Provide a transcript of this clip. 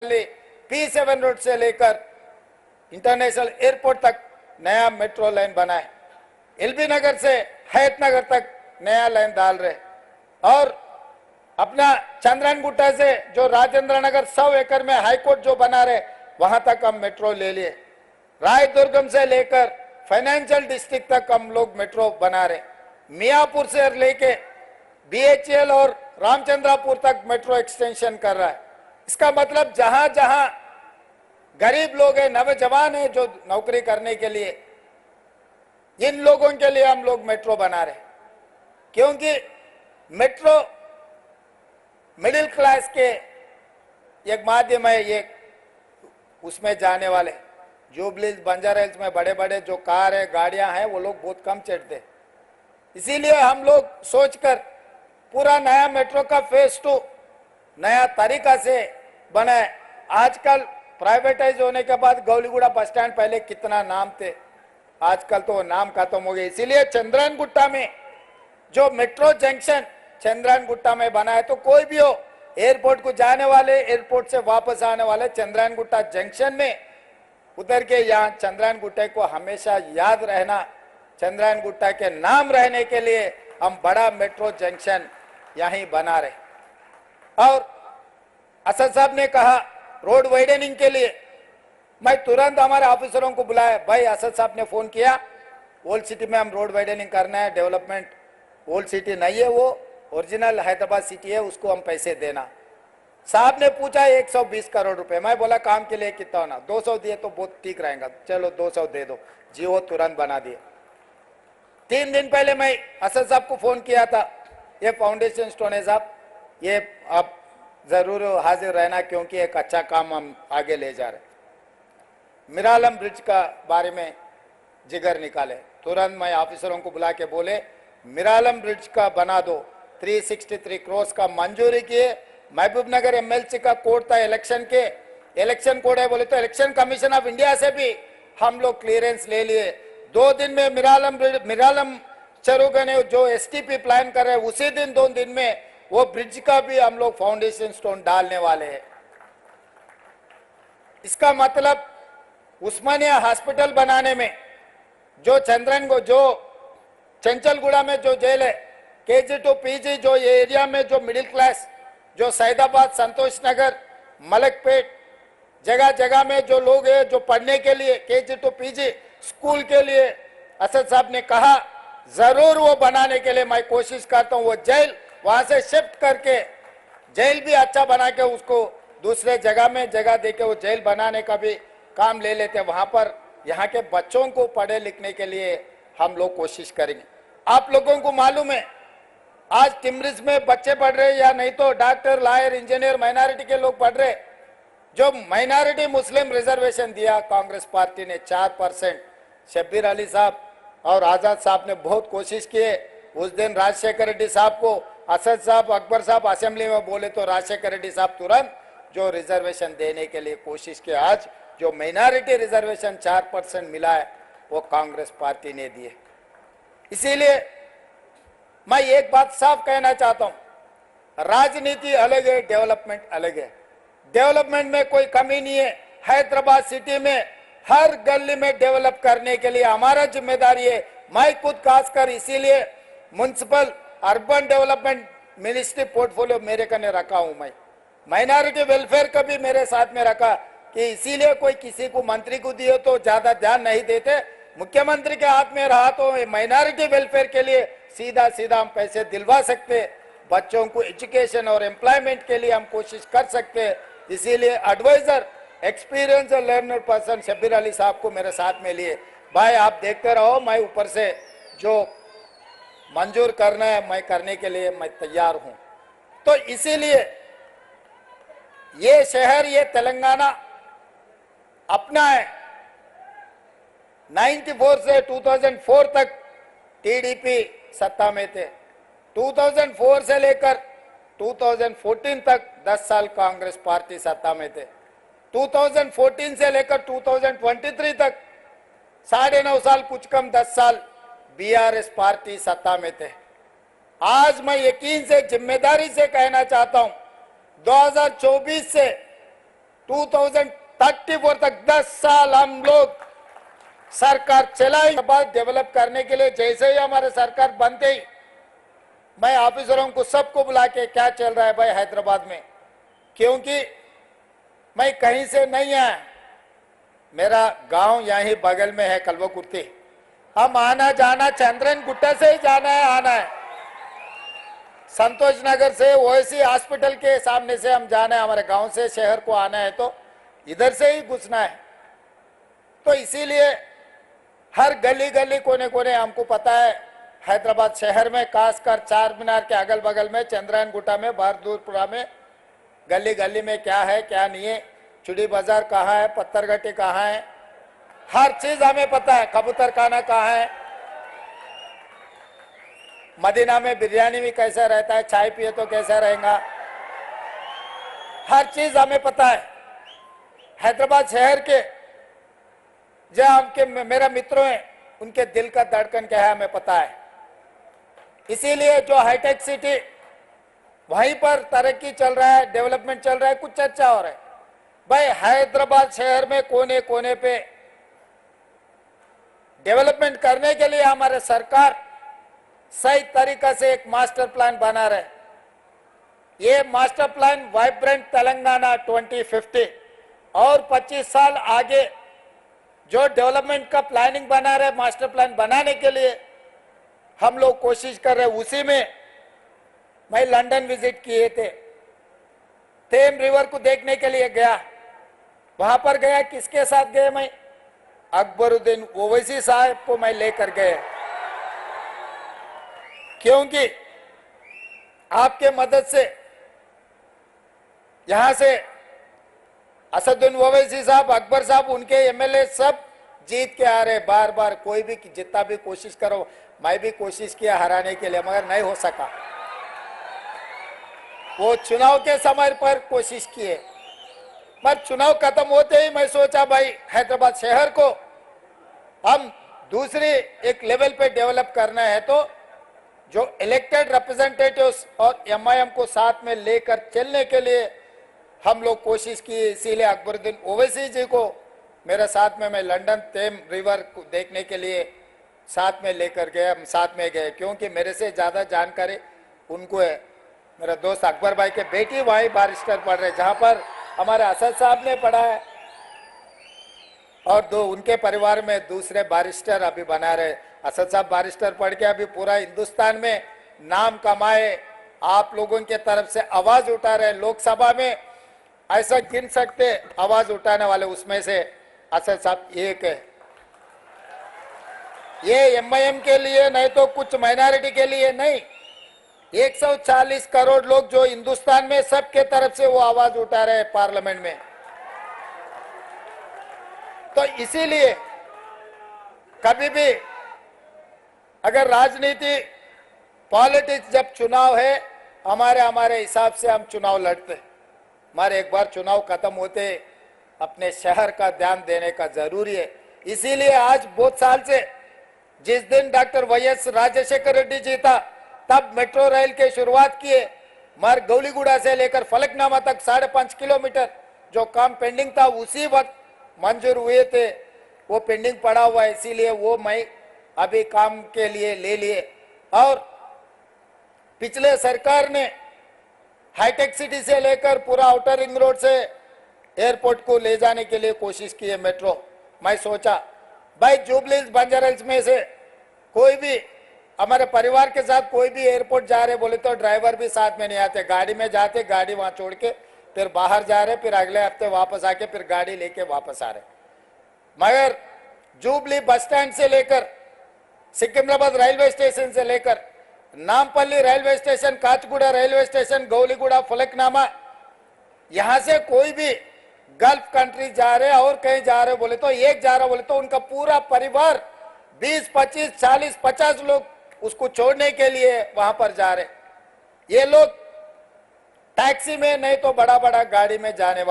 P7 road से लेकर international airport तक नया मेट्रो लाइन बना है। एलबी नगर से हयात नगर तक नया लाइन डाल रहे और अपना चंद्रन गुट्टा से जो राजेंद्र नगर 100 एकड़ में हाईकोर्ट जो बना रहे वहां तक हम मेट्रो ले लिए। रायदुर्गम से लेकर फाइनेंशियल डिस्ट्रिक्ट तक हम लोग मेट्रो बना रहे। मियापुर से लेके BHEL और रामचंद्रापुर तक मेट्रो एक्सटेंशन कर रहा है। इसका मतलब जहां जहां गरीब लोग हैं, नौजवान हैं जो नौकरी करने के लिए, इन लोगों के लिए हम लोग मेट्रो बना रहे, क्योंकि मेट्रो मिडिल क्लास के एक माध्यम है। ये उसमें जाने वाले जुबली बंजारा हिल्स में बड़े बड़े जो कार है, गाड़ियां हैं, वो लोग बहुत कम चढ़ते। इसीलिए हम लोग सोचकर पूरा नया मेट्रो का फेज 2 नया तरीका से बनाए। आजकल प्राइवेटाइज होने के बाद गौलीगुड़ा बस स्टैंड पहले कितना नाम थे, आजकल तो नाम खत्म हो गए। इसीलिए चंद्रन गुट्टा में जो मेट्रो जंक्शन चंद्रन गुट्टा में बना है, तो कोई भी हो एयरपोर्ट को जाने वाले, एयरपोर्ट से वापस आने वाले चंद्रन गुट्टा जंक्शन में उतर के यहाँ चंद्रन गुट्टे को हमेशा याद रहना, चंद्रन गुट्टा के नाम रहने के लिए हम बड़ा मेट्रो जंक्शन यहीं बना रहे। और असद साहब ने कहा रोड वाइडनिंग के लिए, मैं तुरंत हमारे ऑफिसरों को बुलाया। भाई असद साहब ने फोन किया, ओल्ड सिटी में हम रोड वाइडनिंग करना है, डेवलपमेंट ओल्ड सिटी नहीं है, वो ओरिजिनल हैदराबाद सिटी है, उसको हम पैसे देना। साहब ने पूछा 120 करोड़ रुपए। मैं बोला काम के लिए कितना होना, 200 दिए तो बहुत ठीक रहेगा, चलो 200 दे दो जी, वो तुरंत बना दिए। 3 दिन पहले मैं असद साहब को फोन किया था, ये फाउंडेशन स्टोन है साहब, ये आप जरूर हाजिर रहना क्योंकि एक अच्छा काम हम आगे ले जा रहे। मिरालम ब्रिज का बारे में जिगर निकाले, तुरंत मैं ऑफिसरों को बुला के बोले मिरालम ब्रिज का बना दो। 363 करोड़ का मंजूरी किए। महबूब नगर MLC का कोड था इलेक्शन के, इलेक्शन कोड है बोले तो इलेक्शन कमीशन ऑफ इंडिया से भी हम लोग क्लियरेंस ले लिए। 2 दिन में मिरालम चरुगने जो STP प्लान कर रहे हैं, उसी दिन 2 दिन में वो ब्रिज का भी हम लोग फाउंडेशन स्टोन डालने वाले हैं। इसका मतलब उस्मानिया हॉस्पिटल बनाने में जो चंद्रन को जो चंचलगुड़ा में जो जेल है, KG to PG जो ये एरिया में जो मिडिल क्लास जो सैदाबाद, संतोष नगर, मलकपेट जगह जगह में जो लोग हैं जो पढ़ने के लिए KG to PG स्कूल के लिए असद साहब ने कहा जरूर वो बनाने के लिए मैं कोशिश करता हूँ। वो जेल वहां से शिफ्ट करके जेल भी अच्छा बना के उसको दूसरे जगह में जगह देके वो जेल बनाने का भी काम ले लेते। वहां पर यहाँ के बच्चों को पढ़े लिखने के लिए हम लोग कोशिश करेंगे। आप लोगों को मालूम है आज टिमरिस में बच्चे पढ़ रहे या नहीं तो डॉक्टर, लॉयर, इंजीनियर माइनॉरिटी के लोग पढ़ रहे। जो माइनॉरिटी मुस्लिम रिजर्वेशन दिया कांग्रेस पार्टी ने 4%, शब्बीर अली साहब और आजाद साहब ने बहुत कोशिश किए। उस दिन राजशेखर रेड्डी साहब को असद साहब, अकबर साहब असेंबली में बोले तो राजशेखर रेड्डी साहब तुरंत जो रिजर्वेशन देने के लिए कोशिश की। आज जो माइनॉरिटी रिजर्वेशन 4% मिला है वो कांग्रेस पार्टी ने दिए। इसीलिए मैं एक बात साफ कहना चाहता हूं, राजनीति अलग है, डेवलपमेंट अलग है। डेवलपमेंट में कोई कमी नहीं है। हैदराबाद सिटी में हर गली में डेवलप करने के लिए हमारा जिम्मेदारी है। मैं खुद खासकर इसीलिए municipal urban development ministry portfolio मेरे कने रखा हूं। मैं माइनॉरिटी वेलफेयर का भी मेरे साथ में रखा कि इसीलिए कोई किसी को मंत्री को दिए तो ज्यादा ध्यान नहीं देते, मुख्यमंत्री के हाथ में रहा तो माइनॉरिटी वेलफेयर के लिए सीधा सीधा हम पैसे दिलवा सकते, बच्चों को एजुकेशन और एम्प्लॉयमेंट के लिए हम कोशिश कर सकते। इसीलिए एडवाइजर, एक्सपीरियंस और लर्नर पर्सन शब्बीर अली साहब को मेरे साथ में लिए। भाई आप देखते रहो, मैं ऊपर से जो मंजूर करना है मैं करने के लिए मैं तैयार हूं। तो इसीलिए ये शहर, ये तेलंगाना अपना है। 94 से 2004 तक TDP सत्ता में थे। 2004 से लेकर 2014 तक 10 साल कांग्रेस पार्टी सत्ता में थे। 2014 से लेकर 2023 तक 9.5 साल, कुछ कम 10 साल BRS पार्टी सत्ता में थे। आज मैं यकीन से, जिम्मेदारी से कहना चाहता हूं, 2024 से 2034 तक 10 साल हम लोग सरकार चलाएंगे। बाद डेवलप करने के लिए जैसे ही हमारे सरकार बनते ही मैं ऑफिसरों को सबको बुला के क्या चल रहा है भाई हैदराबाद में, क्योंकि मैं कहीं से नहीं आया, मेरा गांव यहीं बगल में है कल्वकुर्ती। हम आना जाना चंद्रन गुट्टा से ही जाना है, आना है संतोष नगर से ओएसी हॉस्पिटल के सामने से हम जाना है, हमारे गांव से शहर को आना है तो इधर से ही घुसना है। तो इसीलिए हर गली गली कोने कोने हमको पता है हैदराबाद शहर में, खासकर चार मीनार के अगल बगल में, चंद्रायन गुट्टा में, बहादुरपुरा में, गली गली में क्या है क्या नहीं है, चुड़ी बाजार कहाँ है, पत्थरगट्टी कहाँ है, हर चीज हमें पता है। कबूतर खाना कहाँ है, मदीना में बिरयानी भी कैसा रहता है, चाय पिए तो कैसा रहेगा, हर चीज हमें पता है। हैदराबाद शहर के जो हमके मेरा मित्रों हैं उनके दिल का धड़कन क्या है हमें पता है। इसीलिए जो हाईटेक सिटी वहीं पर तरक्की चल रहा है, डेवलपमेंट चल रहा है, कुछ चर्चा हो रहा है। भाई हैदराबाद शहर में कोने कोने पे डेवलपमेंट करने के लिए हमारे सरकार सही तरीका से एक मास्टर प्लान बना रहे। ये मास्टर प्लान वाइब्रेंट तेलंगाना 2050 और 25 साल आगे जो डेवलपमेंट का प्लानिंग बना रहे, मास्टर प्लान बनाने के लिए हम लोग कोशिश कर रहे हैं। उसी में मैं लंदन विजिट किए थे, थेम रिवर को देखने के लिए गया। वहां पर गया, किसके साथ गए मैं, अकबरुद्दीन ओवैसी साहब को मैं लेकर गए, क्योंकि आपके मदद से यहां से असदुद्दीन ओवैसी साहब, अकबर साहब, उनके एमएलए सब जीत के आ रहे बार बार। कोई भी जितना भी कोशिश करो, मैं भी कोशिश किया हराने के लिए मगर नहीं हो सका। वो चुनाव के समय पर कोशिश किए, पर चुनाव खत्म होते ही मैं सोचा भाई हैदराबाद शहर को हम दूसरी एक लेवल पे डेवलप करना है, तो जो इलेक्टेड रिप्रेजेंटेटिव्स और एमआईएम को साथ में लेकर चलने के लिए हम लोग कोशिश की। इसीलिए अकबरुद्दीन ओवैसी जी को मेरे साथ में मैं लंदन थेम रिवर को देखने के लिए साथ में लेकर गए, हम साथ में गए, क्योंकि मेरे से ज़्यादा जानकारी उनको है। मेरा दोस्त अकबर भाई के बेटी वहीं बारिस्टर पढ़ रहे, जहाँ पर हमारे असद साहब ने पढ़ा है, और दो उनके परिवार में दूसरे बारिस्टर अभी बना रहे। असद साहब बारिस्टर पढ़ के अभी पूरा हिंदुस्तान में नाम कमाए, आप लोगों के तरफ से आवाज उठा रहे। लोकसभा में ऐसा गिन सकते आवाज उठाने वाले, उसमें से असद साहब एक है। ये एमआईएम के लिए नहीं तो कुछ माइनॉरिटी के लिए नहीं, 140 करोड़ लोग जो हिंदुस्तान में, सबके तरफ से वो आवाज उठा रहे हैं पार्लियामेंट में। तो इसीलिए कभी भी अगर राजनीति, पॉलिटिक्स, जब चुनाव है हमारे हिसाब से हम चुनाव लड़ते, हमारे एक बार चुनाव खत्म होते अपने शहर का ध्यान देने का जरूरी है। इसीलिए आज बहुत साल से, जिस दिन डॉक्टर वाईएस राजशेखर रेड्डी जी था तब मेट्रो रेल के शुरुआत किए, मार्ग गौलीगुड़ा से लेकर फलकनामा तक 5.5 किलोमीटर जो काम पेंडिंग था उसी वक्त मंजूर हुए थे। वो पेंडिंग पड़ा हुआ है, इसीलिए वो मैं अभी काम के लिए ले लिए। और पिछले सरकार ने हाईटेक सिटी से लेकर पूरा आउटर रिंग रोड से एयरपोर्ट को ले जाने के लिए कोशिश की है मेट्रो। मैं सोचा भाई जुबलीज बंजारा में से कोई भी हमारे परिवार के साथ कोई भी एयरपोर्ट जा रहे बोले तो ड्राइवर भी साथ में नहीं आते, गाड़ी में जाते, गाड़ी वहां छोड़ के फिर बाहर जा रहे, फिर अगले हफ्ते वापस आके फिर गाड़ी लेके वापस आ रहे। मगर जुबली बस स्टैंड से लेकर सिकंदराबाद रेलवे स्टेशन से लेकर Nampally railway station, Kacheguda railway station, Gowliguda, Falaknuma, यहां से कोई भी गल्फ कंट्री जा रहे और कहीं जा रहे बोले तो, एक जा रहा बोले तो उनका पूरा परिवार 20, 25, 40, 50 लोग उसको छोड़ने के लिए वहां पर जा रहे। ये लोग टैक्सी में नहीं तो बड़ा बड़ा गाड़ी में जाने वाले।